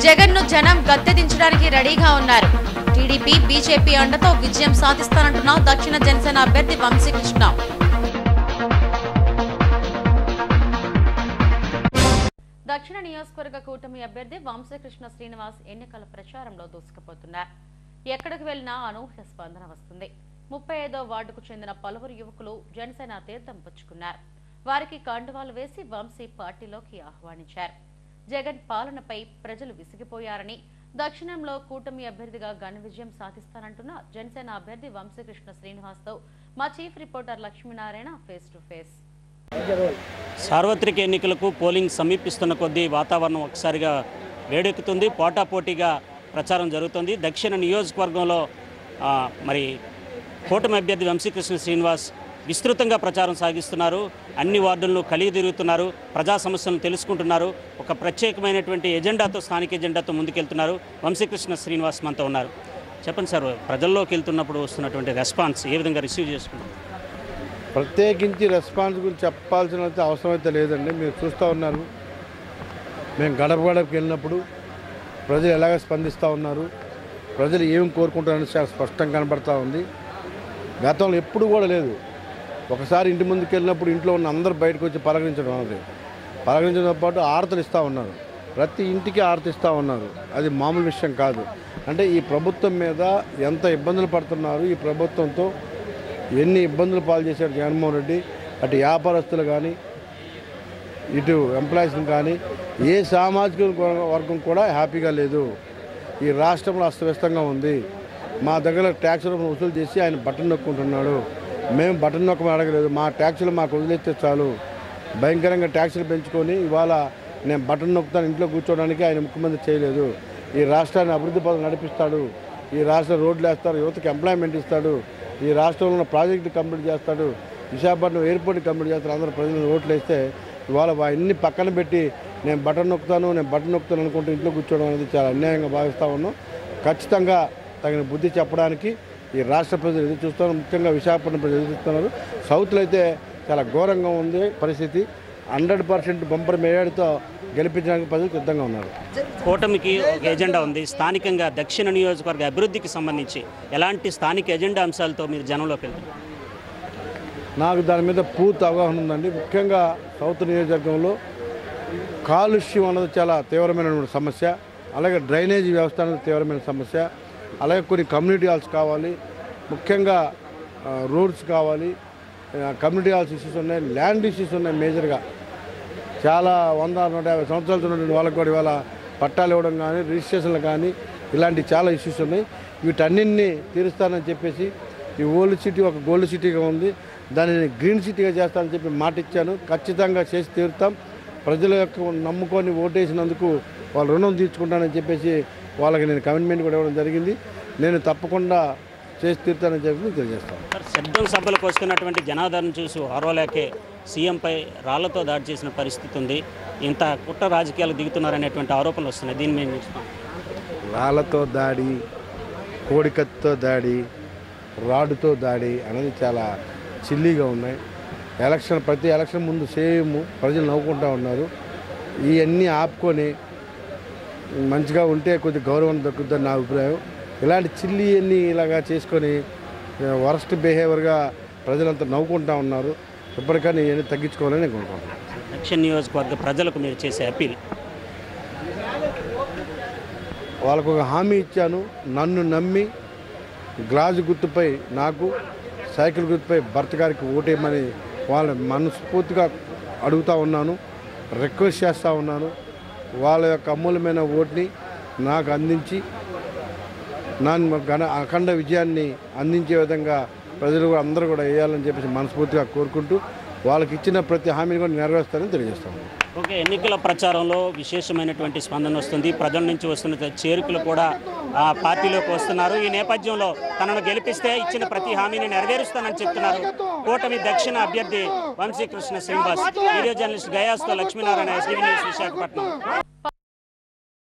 జగన్ ను జనం గద్దెదించడానికి రెడీగా ఉన్నారు. టీడీపీ బీజేపీ అండతో విజయం సాధిస్తానంటున్న దక్షిణ జనసేన అభ్యర్థి వంశీకృష్ణ. దక్షిణ నియోజకవర్గ కూటమి అభ్యర్థి వంశీకృష్ణ శ్రీనివాస్ ఎన్నికల ప్రచారంలో దూసుకుపోతున్నారు. ఎక్కడికి వెళ్లినా అనూహ్య స్పందన వస్తుంది. 35వ వార్డుకు చెందిన పలువురు యువకులు జనసేన తీర్థం పుచ్చుకున్నారు. వారికి కండువాలు వేసి వంశీ పార్టీలోకి ఆహ్వానించారు. జగన్ పాలనపై ప్రజలు విసిగిపోయారని, దక్షిణంలో కూటమి అభ్యర్థిగా ఘన విజయం సాధిస్తానంటున్న జనసేన అభ్యర్థి వంశీకృష్ణ శ్రీనివాస్ తో మా chief reporter Lakshminarayana face to face. సార్వత్రిక ఎన్నికలకు పోలింగ్ సమీపిస్తున్న కొద్దీ వాతావరణం ఒకసారిగా వేడెక్కుతుంది. పోటాపోటీగా ప్రచారం జరుగుతుంది. దక్షిణ నియోజకవర్గంలో మరి కూటమి అభ్యర్థి వంశీకృష్ణ శ్రీనివాస్ విస్తృతంగా ప్రచారం సాగిస్తున్నారు. అన్ని వార్డులను కలిగి తిరుగుతున్నారు. ప్రజా సమస్యలను తెలుసుకుంటున్నారు. ఒక ప్రత్యేకమైనటువంటి ఎజెండాతో, స్థానిక ఎజెండాతో ముందుకెళ్తున్నారు. వంశీకృష్ణ శ్రీనివాస్ మనతో ఉన్నారు. చెప్పండి సార్, ప్రజల్లోకి వెళ్తున్నప్పుడు వస్తున్నటువంటి రెస్పాన్స్ ఏ విధంగా రిసీవ్ చేసుకున్నారు? ప్రత్యేకించి రెస్పాన్స్ గురించి చెప్పాల్సిన అవసరం లేదండి. మీరు చూస్తూ ఉన్నారు, మేము గడప గడపకి వెళ్ళినప్పుడు ప్రజలు ఎలాగ స్పందిస్తూ ఉన్నారు, ప్రజలు ఏం కోరుకుంటారని చాలా స్పష్టంగా కనబడతా ఉంది. గతంలో ఎప్పుడు కూడా లేదు. ఒకసారి ఇంటి ముందుకు వెళ్ళినప్పుడు ఇంట్లో ఉన్న అందరూ బయటకు వచ్చి పలకరించడం అనేది, పలకరించడంతో పాటు ఆరతలు ఇస్తూ ఉన్నారు. ప్రతి ఇంటికి ఆరతి ఇస్తూ ఉన్నారు. అది మామూలు విషయం కాదు. అంటే ఈ ప్రభుత్వం మీద ఎంత ఇబ్బందులు పడుతున్నారు, ఈ ప్రభుత్వంతో ఎన్ని ఇబ్బందులు పాలు చేశారు జగన్మోహన్ రెడ్డి. అటు వ్యాపారస్తులు కానీ, ఇటు ఎంప్లాయీస్ని కానీ, ఏ సామాజిక వర్గం కూడా హ్యాపీగా లేదు. ఈ రాష్ట్రంలో అస్తవ్యస్తంగా ఉంది. మా దగ్గర ట్యాక్సులు వసూలు చేసి ఆయన బటన్ నొక్కుంటున్నాడు. మేము బటన్ నొక్కమని అడగలేదు. మా ట్యాక్సులు మాకు వదిలేస్తే చాలు. భయంకరంగా ట్యాక్సులు పెంచుకొని ఇవాళ నేను బటన్ నొక్కుతాను ఇంట్లో కూర్చోవడానికి ఆయన ముఖ్యమంత్రి చేయలేదు. ఈ రాష్ట్రాన్ని అభివృద్ధి పథకం నడిపిస్తాడు. ఈ రాష్ట్ర రోడ్లు వేస్తారు, యువతకి ఎంప్లాయ్మెంట్ ఇస్తాడు, ఈ రాష్ట్రంలో ఉన్న ప్రాజెక్టు కంప్లీట్ చేస్తాడు, విశాఖపట్నం ఎయిర్పోర్ట్ కంప్లీట్ చేస్తాడు. అందరూ ప్రజలు ఓట్లు వేస్తే ఇవాళ అన్ని పక్కన పెట్టి నేను బటన్ నొక్కుతాను అనుకుంటూ ఇంట్లో కూర్చోవడం అనేది చాలా అన్యాయంగా భావిస్తూ ఉన్నాం. ఖచ్చితంగా తగిన బుద్ధి చెప్పడానికి ఈ రాష్ట్ర ప్రజలు ఎదురు చూస్తున్నారు. ముఖ్యంగా విశాఖపట్నం ప్రజలు ఎదురు చూస్తున్నారు. సౌత్లో అయితే చాలా ఘోరంగా ఉంది పరిస్థితి. 100% బంపర్ మేయాడితో గెలిపించడానికి ప్రజలు సిద్ధంగా ఉన్నారు. కూటమికి ఒక ఎజెండా ఉంది. స్థానికంగా దక్షిణ నియోజకవర్గ అభివృద్ధికి సంబంధించి ఎలాంటి స్థానిక ఎజెండా అంశాలతో మీరు జనంలోకి వెళ్తున్నారు? నాకు దాని మీద పూర్తి అవగాహన ఉందండి. ముఖ్యంగా సౌత్ నియోజకవర్గంలో కాలుష్యం అన్నది చాలా తీవ్రమైన సమస్య. అలాగే డ్రైనేజీ వ్యవస్థ అనేది తీవ్రమైన సమస్య. అలాగే కొన్ని కమ్యూనిటీ హాల్స్ కావాలి, ముఖ్యంగా రోడ్స్ కావాలి, కమ్యూనిటీ హాల్స్ ఇష్యూస్ ఉన్నాయి, ల్యాండ్ ఇష్యూస్ ఉన్నాయి. మేజర్గా చాలా 100-150 సంవత్సరాలతో ఉన్నటువంటి వాళ్ళకి కూడా ఇవాళ పట్టాలు ఇవ్వడం కానీ, రిజిస్ట్రేషన్లు కానీ, ఇలాంటి చాలా ఇష్యూస్ ఉన్నాయి. వీటన్నింటినీ తీరుస్తానని చెప్పేసి ఈ ఓల్డ్ సిటీ ఒక గోల్డ్ సిటీగా ఉంది, దానిని గ్రీన్ సిటీగా చేస్తానని చెప్పి మాట ఇచ్చాను. ఖచ్చితంగా చేసి తీరుతాం. ప్రజల యొక్క నమ్ముకొని ఓటేసినందుకు వాళ్ళ రుణం తీర్చుకుంటానని చెప్పేసి వాళ్ళకి నేను కమిట్మెంట్ కూడా ఇవ్వడం జరిగింది. నేను తప్పకుండా చేసి తీరుతానని చెప్పి తెలియజేస్తాను. శబ్దం సభలకు వస్తున్నటువంటి జనాదరణ చూసి ఓర్వలేకే సీఎంపై రాళ్లతో దాడి చేసిన పరిస్థితి ఉంది. ఇంత కుట్ర రాజకీయాలు దిగుతున్నారనేటువంటి ఆరోపణలు వస్తున్నాయి. దీని మీద రాళ్లతో దాడి, కోడికత్తో దాడి, రాడుతో దాడి అనేది చాలా చిల్లీగా ఉన్నాయి. ప్రతి ఎలక్షన్ ముందు సేమ్ ప్రజలు నవ్వుకుంటూ ఉన్నారు. ఇవన్నీ ఆపుకొని మంచిగా ఉంటే కొద్దిగా గౌరవం దక్కుతుందని నా అభిప్రాయం. ఇలాంటి చిల్లి అన్నీ ఇలాగా చేసుకొని వరస్ట్ బిహేవియర్గా ప్రజలంతా నవ్వుకుంటూ ఉన్నారు. ఇప్పటికైనా ఇవన్నీ తగ్గించుకోవాలని నేను కోరుకుంటున్నాను. దక్షిణ నియోజకవర్గ ప్రజలకు మీరు చేసే అప్పీల్? వాళ్ళకు ఒక హామీ ఇచ్చాను. నన్ను నమ్మి గ్లాసు గుర్తుపై నాకు, సైకిల్ గుర్తుపై భర్త గారికి ఓటేయమని వాళ్ళ మనస్ఫూర్తిగా అడుగుతూ ఉన్నాను, రిక్వెస్ట్ చేస్తూ ఉన్నాను. వాళ్ళ యొక్క అమూల్యమైన ఓటుని నాకు అందించి నన్ను అఖండ విజయాన్ని అందించే విధంగా ప్రజలు కూడా అందరూ కూడా వేయాలని చెప్పేసి మనస్ఫూర్తిగా కోరుకుంటూ వాళ్ళకి ఇచ్చిన ప్రతి హామీని కూడా నెరవేరుస్తారని తెలియజేస్తాను. ఓకే, ఎన్నికల ప్రచారంలో విశేషమైనటువంటి స్పందన వస్తుంది. ప్రజల నుంచి వస్తున్న చేరికలు కూడా ఆ పార్టీలోకి వస్తున్నారు. ఈ నేపథ్యంలో తనను గెలిపిస్తే ఇచ్చిన ప్రతి హామీని నెరవేరుస్తానని చెప్తున్నారు కూటమి దక్షిణ అభ్యర్థి వంశీకృష్ణ శ్రీనివాస్. వీడియో జర్నలిస్ట్ గయాస్తో లక్ష్మీనారాయణ, ఎస్టీవీ న్యూస్, విశాఖపట్నం.